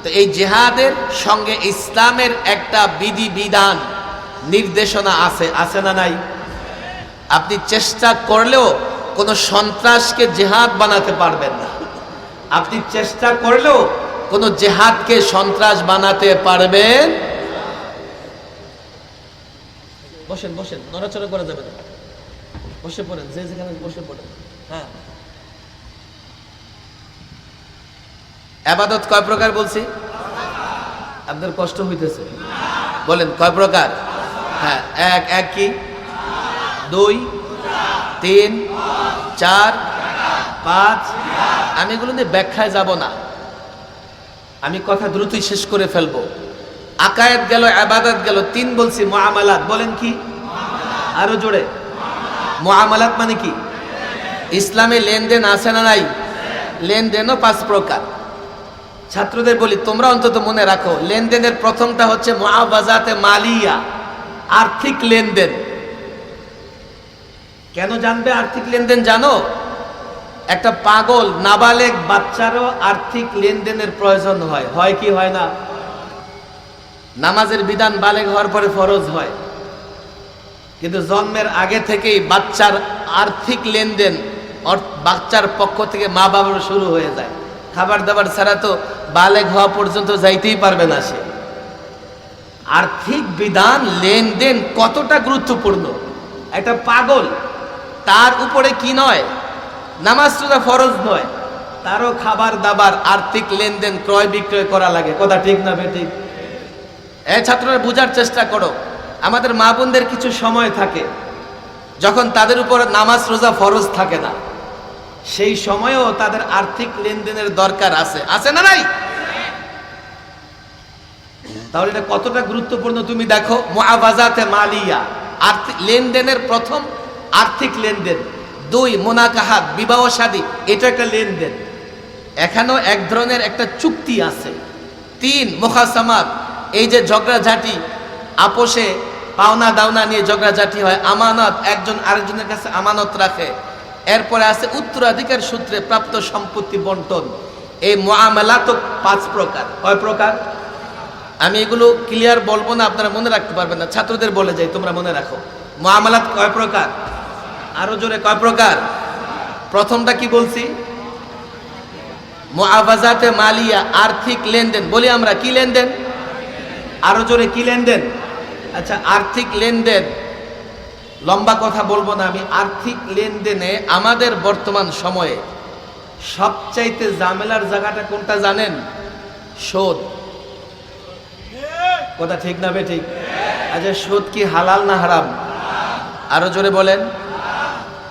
তো এই জিহাদের সঙ্গে ইসলামের একটা বিধি বিধান নির্দেশনা আছে, আছে না নাই? আপনি চেষ্টা করলেও কোনো সন্ত্রাসকে জিহাদ বানাতে পারবেন না। আপনি চেষ্টা করলেও কোনো জিহাদকে সন্ত্রাস বানাতে পারবেন। বসেন বসেন, নড়াচড়া করা যাবে না, বসে পড়েন, যে যেখানে বসে পড়েন। হ্যাঁ, ইবাদত কয় প্রকার বলছি? আপনাদের কষ্ট হইতেছে? বলেন কয় প্রকার? হ্যাঁ, এক কি, 2, 3, 4, 5। আমি এগুলো নিয়ে ব্যাখ্যায় যাব না, আমি কথা দ্রুতই শেষ করে ফেলবো। আকায়েদ গেল, ইবাদত গেল, 3 বলছি। মুআমালাত বলেন কি? আরো জোরে। মুআমালাত মানে কি? ইসলামে লেনদেন আছে না নাই? লেনদেনও 5 প্রকার। ছাত্রদের বলি, তোমরা অন্তত মনে রাখো, লেনদেনের প্রথমটা হচ্ছে মুআওয়াজাতে মালিয়া, আর্থিক লেনদেন। কেন জানবে আর্থিক লেনদেন? জানো, একটা পাগল নাবালেগ বাচ্চারও আর্থিক লেনদেনের প্রয়োজন হয়, হয় কি হয় না? নামাজের বিধান বালেগ হওয়ার পরে ফরজ হয়, কিন্তু জন্মের আগে থেকেই বাচ্চার আর্থিক লেনদেন বাচ্চার পক্ষ থেকে মা বাবার শুরু হয়ে যায়। খাবার দাবার ছাড়া তো বালেগ হওয়া পর্যন্ত যাইতেই পারবে না সে। আর্থিক বিধান, লেনদেন কতটা গুরুত্বপূর্ণ। একটা পাগল, তার উপরে কি নয়, নামাজ রোজা ফরজ নয়, তারও খাবার দাবার, আর্থিক লেনদেন, ক্রয় বিক্রয় করা লাগে। কথা ঠিক না বেঠিক? এই ছাত্ররা বোঝার চেষ্টা করো, আমাদের মা বোনদের কিছু সময় থাকে যখন তাদের উপর নামাজ রোজা ফরজ থাকে না, সেই সময়েও তাদের আর্থিক লেনদেনের দরকার আছে, আছে না নাই? তাহলে এটা কতটা গুরুত্বপূর্ণ তুমি দেখো। মুআওয়াজাতে মালিয়া, আর্থিক লেনদেনের প্রথম আর্থিক লেনদেন। 2 মুনাকাহাত, বিবাহ শাদী, এটা একটা লেনদেন, এখানেও এক ধরনের একটা চুক্তি আছে। 3 মুখাসামাত, এই যে ঝগড়াঝাটি, আপোষে পাওনা দাওনা নিয়ে ঝগড়াঝাটি হয়। আমানত, একজন আরেকজনের কাছে আমানত রাখে। এরপরে আছে উত্তরাধিকার সূত্রে প্রাপ্ত সম্পত্তি বন্টন। এই মুআমালাত 5 প্রকার। কয় প্রকার? আমি এগুলো ক্লিয়ার বলবো না, আপনারা মনে রাখতে পারবেন না, ছাত্রদের বলে যাই, তোমরা মনে রাখো। মুআমালাত কয় প্রকার? আরো জোরে, কয় প্রকার? প্রথমটা কি বলছি? মুআওয়াজাতে মালিয়া, আর্থিক লেনদেন। বলি আমরা কি লেনদেন? আরো জোরে, কি লেনদেন? আচ্ছা, আর্থিক লেনদেন, লম্বা কথা বলবো না আমি। আর্থিক লেনদেনে আমাদের বর্তমান সময়ে সবচাইতে ঝামেলার জায়গাটা কোনটা জানেন? সুদ। কথা ঠিক না বেঠিক? আচ্ছা, সুদ কি হালাল না হারাম? আরো জোরে বলেন।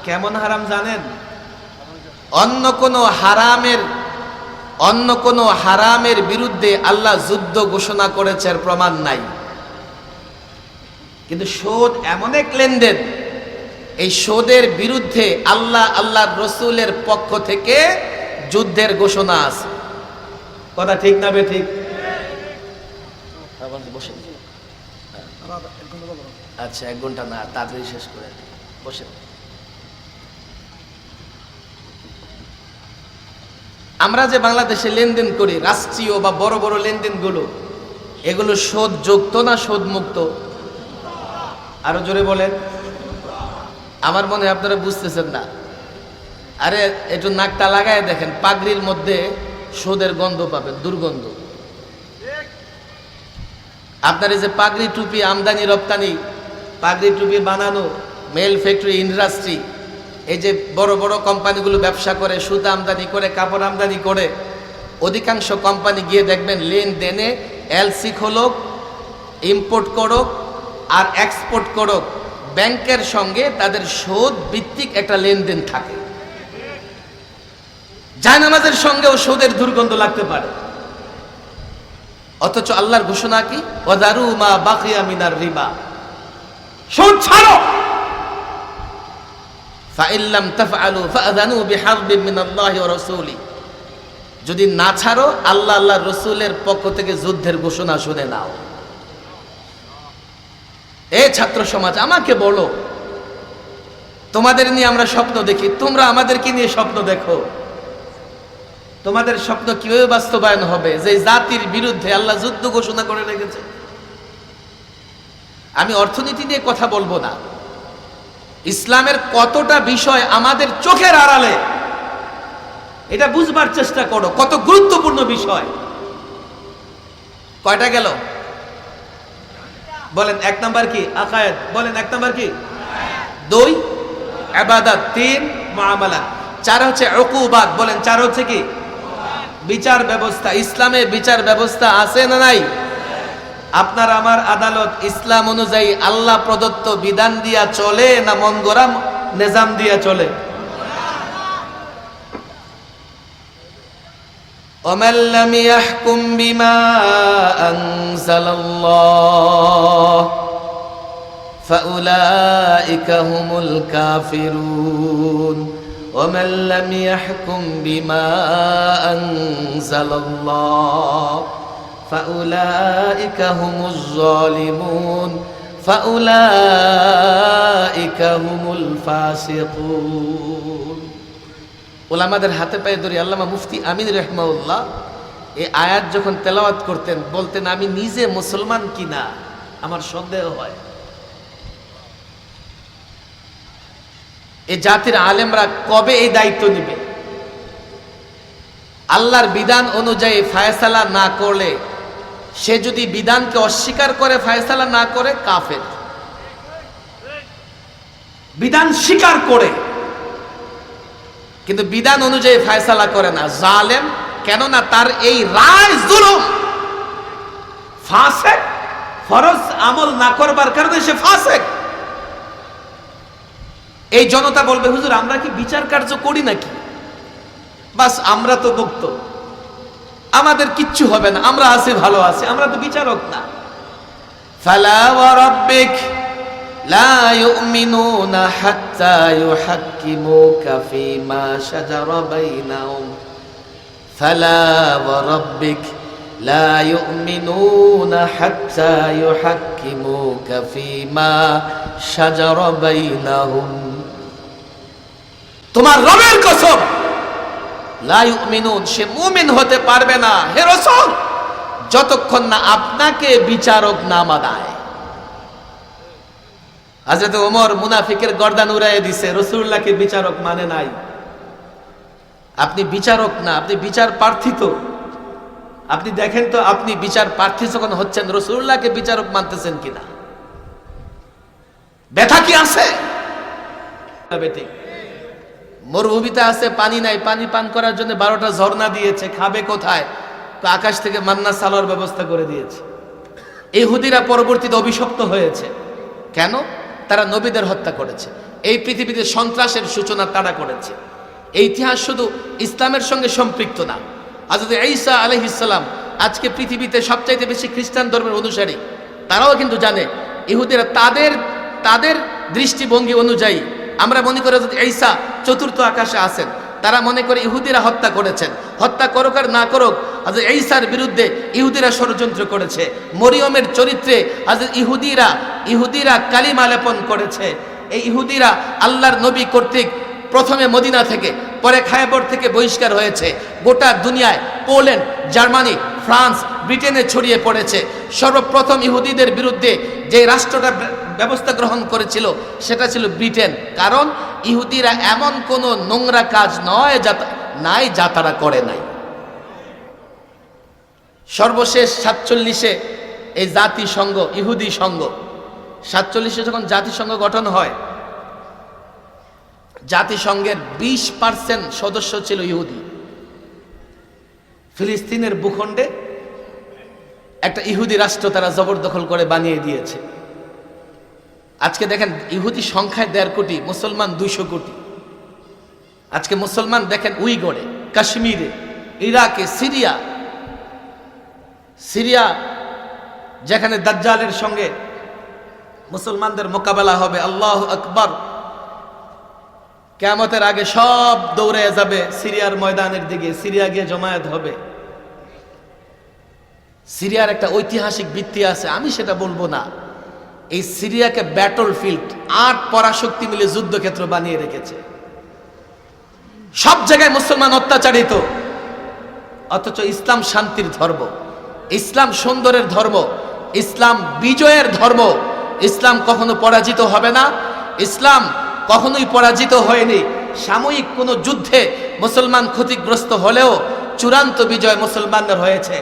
কেমন হারাম জানেন? অন্য কোনো হারামের বিরুদ্ধে আল্লাহ যুদ্ধ ঘোষণা করেছে, প্রমাণ নাই। কিন্তু সুদ এমন এক লেনদেন, এই সুদের বিরুদ্ধে আল্লাহর রসুলের পক্ষ থেকে যুদ্ধের ঘোষণা আছে। কথা ঠিক না বেঠিক? আচ্ছা, 1 ঘন্টা না, তাড়াতাড়ি শেষ করে বসেন। আমরা যে বাংলাদেশে লেনদেন করি, রাষ্ট্রীয় বা বড় বড় লেনদেনগুলো, এগুলো সুদ যুক্ত না সুদ মুক্ত? আরো জোরে বলেন। আমার মনে হয় আপনারা বুঝতেছেন না। আরে একটু নাকটা লাগায় দেখেন, পাগড়ির মধ্যে সুদের গন্ধ পাবেন, দুর্গন্ধ। আপনার এই যে পাগড়ি টুপি আমদানি রপ্তানি, পাগড়ি টুপি বানানো, মেল ফ্যাক্টরি ইন্ডাস্ট্রি, এই যে বড় বড় কোম্পানিগুলো ব্যবসা করে, সুতা আমদানি করে, কাপড় আমদানি করে, অধিকাংশ কোম্পানি গিয়ে দেখবেন লেনদেনে এলসি খোলক, ইম্পোর্ট করুক আর এক্সপোর্ট করুক, ব্যাংকের সঙ্গে তাদের সুদ ভিত্তিক একটা লেনদেন থাকে। জায়নামাজের সঙ্গেও সুদের দুর্গন্ধ লাগতে পারে। অথচ আল্লাহর ঘোষণা কি? ওয়াদারু মা বাকিয়া মিনার রিবা, সুদ ছাড়ো। ফাইল্লাম তাফআলু ফাআযানু বিহারবিন মিনাল্লাহি ওয়া রাসূলি, যদি না ছাড়ো আল্লাহর রাসূলের পক্ষ থেকে যুদ্ধের ঘোষণা শুনে নাও। এই ছাত্র সমাজ, আমাকে বলো, তোমাদের নিয়ে আমরা স্বপ্ন দেখি, তোমরা আমাদেরকে নিয়ে স্বপ্ন দেখো। তোমাদের স্বপ্ন কিভাবে বাস্তবায়ন হবে যে জাতির বিরুদ্ধে আল্লাহ যুদ্ধ ঘোষণা করে রেখেছে? আমি অর্থনীতি নিয়ে কথা বলবো না। ইসলামের কতটা বিষয় আমাদের চোখের আড়ালে, এটা বুঝবার চেষ্টা করো, কত গুরুত্বপূর্ণ বিষয়। কয়টা গেল বলেন? 1 নাম্বার কি? আকায়েদ। বলেন 1 নাম্বার কি? 2 ইবাদত, 3 মুআমালাত, 4 হচ্ছে উকুবাত। বলেন 4 হচ্ছে কি? বিচার ব্যবস্থা। ইসলামে বিচার ব্যবস্থা আছে না নাই? আপনার আমার আদালত ইসলাম অনুযায়ী আল্লাহ প্রদত্ত বিধান দিয়া চলে না মন গড়া নিজাম দিয়া চলে? ওয়ামান লাম ইয়াহকুম বিমা আনজালাল্লাহ ফাউলাইকা হুমুল কাফিরুন ওয়ামান লাম ইয়াহকুম বিমা আনজালাল্লাহ ফাউলাইকা হুমুজ জালিমুন ফাউলাইকা হুমুল ফাসিকুন। ওলামাদের হাতে পায়ে ধরে আল্লামা মুফতি আমিন রাহমাহুল্লাহ এই আয়াত যখন তেলাওয়াত করতেন, বলতেন আমি নিজে মুসলমান কিনা আমার সন্দেহ হয়। এই জাতির আলেমরা কবে এই দায়িত্ব নেবে? আল্লাহর বিধান অনুযায়ী ফায়সালা না করলে, সে যদি বিধানকে অস্বীকার করে, ফায়সালা না করে, কাফের। বিধান স্বীকার করে কিন্তু বিধান অনুযায়ী ফায়সালা করে না, জালেম। কেননা তার এই রায় জুলুম, ফাসেক। ফরজ আমল না করবার কারণে সে ফাসেক। এই জনতা বলবে, হুজুর আমরা কি বিচার কার্য করি নাকি? বাস আমরা তো মুক্ত, আমাদের কিচ্ছু হবে না, আমরা আছি, ভালো আছি, আমরা তো বিচারক না। ফালা ওয়া রাব্বিক লা ইউমিনুনা হাত্তা ইউহাক্কিমুকা ফীমা শাজারা বাইনাহুম ফালা ওয়া রাব্বিক লা ইউমিনুনা হাত্তা ইউহাক্কিমুকা ফীমা শাজারা বাইনাহুম। তোমার রবের কসম, লা ইউমিনুন, সে মুমিন হতে পারবে না হে রাসূল যতক্ষণ না আপনাকে বিচারক না বানায়। হযরত ওমর মুনাফিকের গর্দান উড়াইয়ে দিছে, রাসূলুল্লাহকে বিচারক মানে নাই। আপনি বিচারক না, আপনি বিচার প্রার্থী। তো আপনি দেখেন তো, আপনি বিচার প্রার্থী যখন হচ্ছেন, রাসূলুল্লাহকে বিচারক মানতেছেন কিনা? ব্যথা কি আছে? মরুভূমিতে আছে, পানি নাই, পানি পান করার জন্য 12টা ঝর্ণা দিয়েছে, খাবে কোথায়? আকাশ থেকে মান্না সালোয়ার ব্যবস্থা করে দিয়েছে। ইহুদিরা পরবর্তীতে অভিশপ্ত হয়েছে। কেন? তারা নবীদের হত্যা করেছে। এই পৃথিবীতে সন্ত্রাসের সূচনা তারা করেছে। এই ইতিহাস শুধু ইসলামের সঙ্গে সম্পৃক্ত না। হযরত ঈসা আলাইহিস সালাম আজকে পৃথিবীতে সবচাইতে বেশি খ্রিস্টান ধর্মের অনুসারী। তারাও কিন্তু জানে ইহুদিরা তাদের দৃষ্টিভঙ্গি অনুযায়ী, আমরা মনে করি হযরত ঈসা চতুর্থ আকাশে আছেন, তারা মনে করে ইহুদিরা হত্যা করেছেন। হত্যা করুক আর না করুক, হযরত ঈসার বিরুদ্ধে ইহুদিরা ষড়যন্ত্র করেছে। মরিয়মের চরিত্রে হযরত ইহুদিরা কালিমা লেপন করেছে। এই ইহুদিরা আল্লাহর নবী কর্তৃক প্রথমে মদিনা থেকে, পরে খায়বর থেকে বহিষ্কার হয়েছে। গোটা দুনিয়ায় পোল্যান্ড, জার্মানি, ফ্রান্স, ব্রিটেনে ছড়িয়ে পড়েছে। সর্বপ্রথম ইহুদিদের বিরুদ্ধে যে রাষ্ট্রটা ব্যবস্থা গ্রহণ করেছিল সেটা ছিল ব্রিটেন। কারণ ইহুদিরা এমন কোনো নোংরা কাজ যা তারা করে নাই। সর্বশেষ 47-এ এই জাতিসংঘ, ইহুদি সংঘ, 47-এ যখন জাতিসংঘ গঠন হয়, জাতিসংঘের 20% সদস্য ছিল ইহুদি। ফিলিস্তিনের ভূখণ্ডে একটা ইহুদি রাষ্ট্র তারা জবরদখল করে বানিয়ে দিয়েছে। আজকে দেখেন ইহুদি সংখ্যায় 1.5 কোটি, মুসলমান 200 কোটি। আজকে মুসলমান দেখেন উইগরে, কাশ্মীরে, ইরাকে, সিরিয়া যেখানে দাজ্জালের সঙ্গে মুসলমানদের মোকাবেলা হবে। আল্লাহু আকবার। কিয়ামতের আগে সব দৌড়ে যাবে সিরিয়ার ময়দানের দিকে, সিরিয়া গিয়ে জমায়েত হবে। সিরিয়ার একটা ঐতিহাসিক ভিত্তি আছে, আমি সেটা বলবো না। এই সিরিয়াকে ব্যাটল ফিল্ড, 8 পরাশক্তি মিলে যুদ্ধক্ষেত্র বানিয়ে রেখেছে। সব জায়গায় মুসলমান অত্যাচারিত, অথচ ইসলাম শান্তির ধর্ম, ইসলাম সুন্দরের ধর্ম, ইসলাম বিজয়ের ধর্ম। ইসলাম কখনো পরাজিত হবে না। ইসলাম কখনোই পরাজিত হয়নি। সাময়িক কোনো যুদ্ধে মুসলমান ক্ষতিগ্রস্ত হলেও চূড়ান্ত বিজয় মুসলমানদের হয়েছে।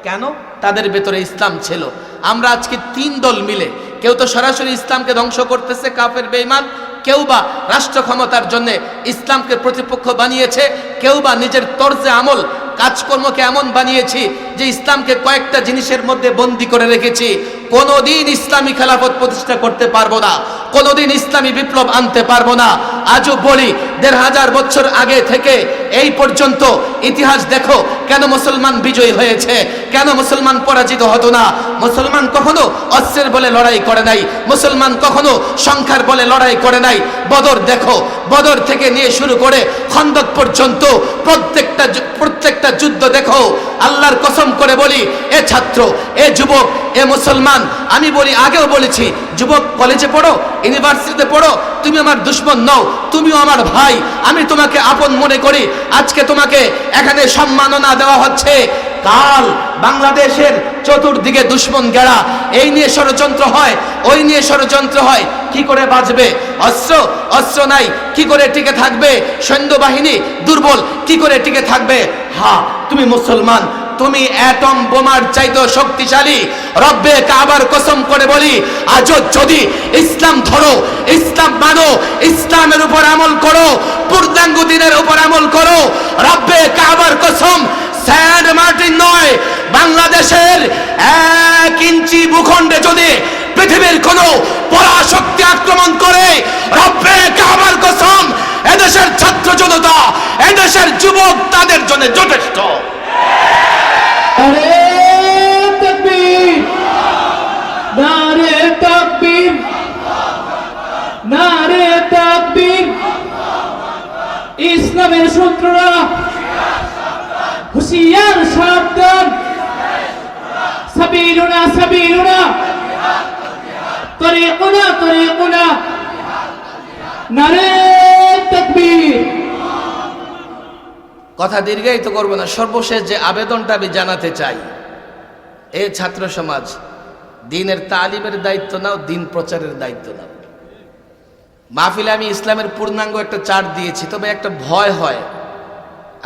কেন? তাদের ভেতরে ইসলাম ছিল। আমরা আজকে 3 দল মিলে, কেউ তো সরাসরি ইসলামকে ধ্বংস করতেছে, কাফের বেঈমান, কেউ বা রাষ্ট্র ক্ষমতার জন্য ইসলামকে প্রতিপক্ষ বানিয়েছে, কেউ বা নিজের তরজে আমল কাজকর্মকে এমন বানিয়েছি যে ইসলামকে কয়েকটা জিনিসের মধ্যে বন্দী করে রেখেছি। কোনোদিন ইসলামী খেলাফত প্রতিষ্ঠা করতে পারবো না, কোনোদিন ইসলামী বিপ্লব আনতে পারবো না। আজও বলি, 1500 বছর আগে থেকে এই পর্যন্ত ইতিহাস দেখো, কেন মুসলমান বিজয়ী হয়েছে, কেন মুসলমান পরাজিত হতো না। মুসলমান কখনো অস্ত্রের বলে লড়াই করে নাই, মুসলমান কখনো সংখ্যার বলে লড়াই করে নাই। বদর দেখো, বদর থেকে নিয়ে শুরু করে খন্দক পর্যন্ত প্রত্যেকটা যুদ্ধ দেখো। আল্লাহর কসম করে বলি, এ ছাত্র, এ যুবক, এ মুসলমান, আমি বলি, আগেও বলেছি, যুবক কলেজে পড়ো, ইউনিভার্সিটিতে পড়ো, তুমি আমার দুশমন নও, তুমিও আমার ভাই, আমি তোমাকে আপন মনে করি। আজকে তোমাকে এখানে সম্মাননা দেওয়া হচ্ছে, কাল বাংলাদেশের চতুর্দিকে দুশমন গেড়া, এই নিয়ে ষড়যন্ত্র হয়, ওই নিয়ে ষড়যন্ত্র হয়। কি করে বাঁচবে? অস্ত্র নাই, কি করে টিকে থাকবে? সৈন্যবাহিনী দুর্বল, কি করে টিকে থাকবে? হ্যাঁ, তুমি মুসলমান, তুমি অ্যাটম বোমার চাইতেও শক্তিশালী। রব্বে কাবার কসম করে বলি, আজও যদি ইসলাম ধরো, ইসলাম মানো, ইসলামের উপর আমল করো, পূর্ণাঙ্গ দ্বীনের উপর আমল করো, রব্বে কাবার কসম, সেন্ট মার্টিন নয়, বাংলাদেশের 1 ইঞ্চি ভূখণ্ডে যদি পৃথিবীর কোন পরাশক্তি আক্রমণ করে, রব্বে কাবার কসম, এদেশের ছাত্র জনতা, এদেশের যুবক তাদের জন্য যথেষ্ট। নারে তাকবীর, নারে তাকবীর। ইসলামের শত্রুরা হুঁশিয়ার, সাবধান। সাবিলুনা সাবিলুনা, তরিকুনা তরিকুনা। নারে তাকবীর। কথা দীর্ঘায়িত করবো না। সর্বশেষ যে আবেদনটা আমি জানাতে চাই, এই ছাত্র সমাজ, দ্বীনের তালিমের দায়িত্ব নাও, দ্বীন প্রচারের দায়িত্ব নাও। মাহফিলে আমি ইসলামের পূর্ণাঙ্গ একটা চার্ট দিয়েছি, তবে একটা ভয় হয়,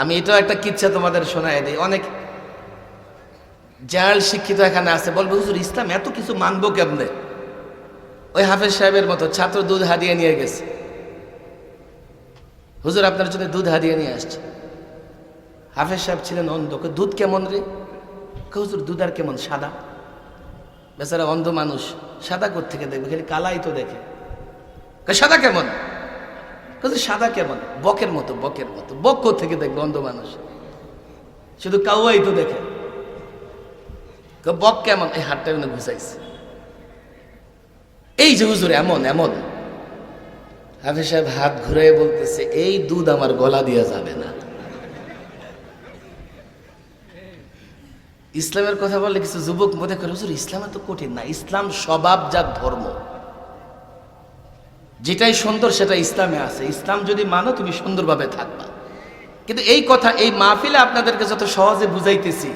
আমি এটাও একটা কিচ্ছা তোমাদের শোনায় দিই। অনেক জেনারেল শিক্ষিত এখানে আছে, বলবে হুজুর ইসলাম এত কিছু মানবো কেমনে? ওই হাফেজ সাহেবের মতো ছাত্র দুধ হাদিয়ে নিয়ে গেছে, হুজুর আপনার জন্য দুধ হাদিয়ে নিয়ে আসছে। হাফেজ সাহেব ছিলেন অন্ধ, দুধ কেমন রে? হুজুর দুধ আর কেমন, সাদা। বেচারা অন্ধ মানুষ, সাদা কোত্থেকে দেখবে, খালি কালাই তো দেখে। সাদা কেমন? সাদা কেমন? বকের মতো, বকের মতো। বক কোত্থেকে দেখবে অন্ধ মানুষ, শুধু কাউয়াই তো দেখে। বক কেমন? এই হাতটা ঘুষাইছে। এই যে হুজুর এমন এমন। হাফেজ সাহেব হাত ঘুরে বলতেছে, এই দুধ আমার গলা দিয়া যাবে না। ইসলামের কথা বললে কিছু যুবক মনে করে, হুজুর ইসলাম এত কঠিন না। ইসলাম স্বভাবজাত ধর্ম, যেটাই সুন্দর সেটা ইসলামে আছে। ইসলাম যদি মানো তুমি সুন্দরভাবে থাকবা। কিন্তু এই কথা এই মাহফিলে আপনাদেরকে যত সহজে বুঝাইতেছি,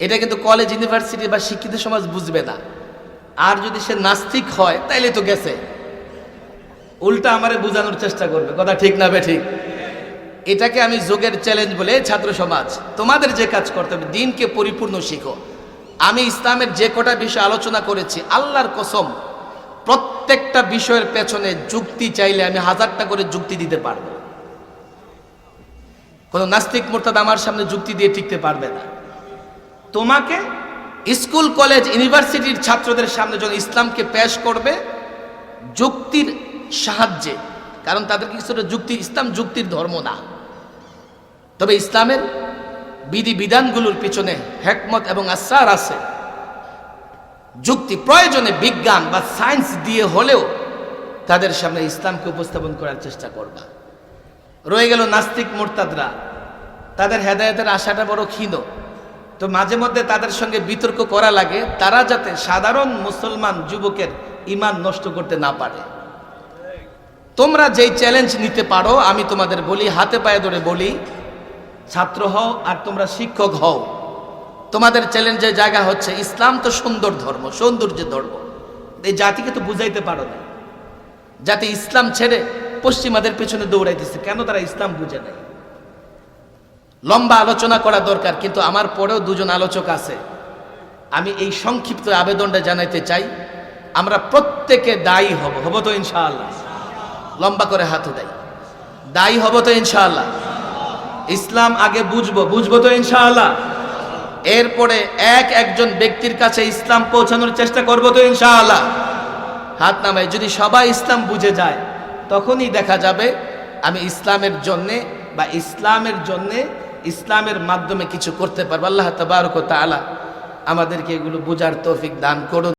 এটা কিন্তু কলেজ ইউনিভার্সিটি বা শিক্ষিত সমাজ বুঝবে না। আর যদি সে নাস্তিক হয় তাইলে তো গেছে, উল্টা আমারে বোঝানোর চেষ্টা করবে। কথা ঠিক না বেঠিক? এটাকে আমি যোগের চ্যালেঞ্জ বলে, ছাত্র সমাজ তোমাদের যে কাজ করতে হবে, দিনকে পরিপূর্ণ শিখো। আমি ইসলামের যে কটা বিষয় আলোচনা করেছি, আল্লাহর কসম প্রত্যেকটা বিষয়ের পেছনে যুক্তি চাইলে আমি 1000টা করে যুক্তি দিতে পারবো। কোন নাস্তিক মুরতাদ আমার সামনে যুক্তি দিয়ে টিকতে পারবে না। তোমাকে স্কুল কলেজ ইউনিভার্সিটির ছাত্রদের সামনে যখন ইসলামকে পেশ করবে যুক্তির সাহায্যে, কারণ তাদের কিছুটা যুক্তি, ইসলাম যুক্তির ধর্ম না, তবে ইসলামের বিধি বিধানগুলোর পিছনে হিকমত এবং আসরার আছে। যুক্তি প্রয়োজনে বিজ্ঞান বা সায়েন্স দিয়ে হলেও তাদের সামনে ইসলামকে উপস্থাপন করার চেষ্টা করবা। রয়ে গেল নাস্তিক মুরতাদরা, তাদের হেদায়েতের আশাটা বড় ক্ষীণ। তো মাঝে মধ্যে তাদের সঙ্গে বিতর্ক করা লাগে, তারা যাতে সাধারণ মুসলমান যুবকের ঈমান নষ্ট করতে না পারে। তোমরা যেই চ্যালেঞ্জ নিতে পারো, আমি তোমাদের বলি, হাতে পায়ে ধরে বলি, ছাত্র হও আর তোমরা শিক্ষক হও, তোমাদের চ্যালেঞ্জের জায়গা হচ্ছে ইসলাম তো সুন্দর ধর্ম, সৌন্দর্যের ধর্ম। এই জাতিকে তো বুঝাইতে পারো না। জাতি ইসলাম ছেড়ে পশ্চিমাদের পেছনে দৌড়াইতেছে, কেন? তারা ইসলাম বুঝে নাই। লম্বা আলোচনা করা দরকার, কিন্তু আমার পরেও দুজন আলোচক আছে। আমি এই সংক্ষিপ্ত আবেদনটা জানাইতে চাই, আমরা প্রত্যেকে দায়ী হব। হব তো ইনশাআল্লাহ? লম্বা করে হাত উঠাই। দায়ী হব তো ইনশাআল্লাহ? ইসলাম আগে বুঝবো, বুঝবো তো ইনশাআল্লাহ? এরপরে একজন ব্যক্তির কাছে ইসলাম পৌঁছানোর চেষ্টা করবো তো ইনশাআল্লাহ? হাত নামাই। যদি সবাই ইসলাম বুঝে যায়, তখনই দেখা যাবে আমি ইসলামের জন্যে বা ইসলামের মাধ্যমে কিছু করতে পারবো। আল্লাহ তাবারক ওয়া তাআলা আমাদেরকে এগুলো বোঝার তৌফিক দান করুন।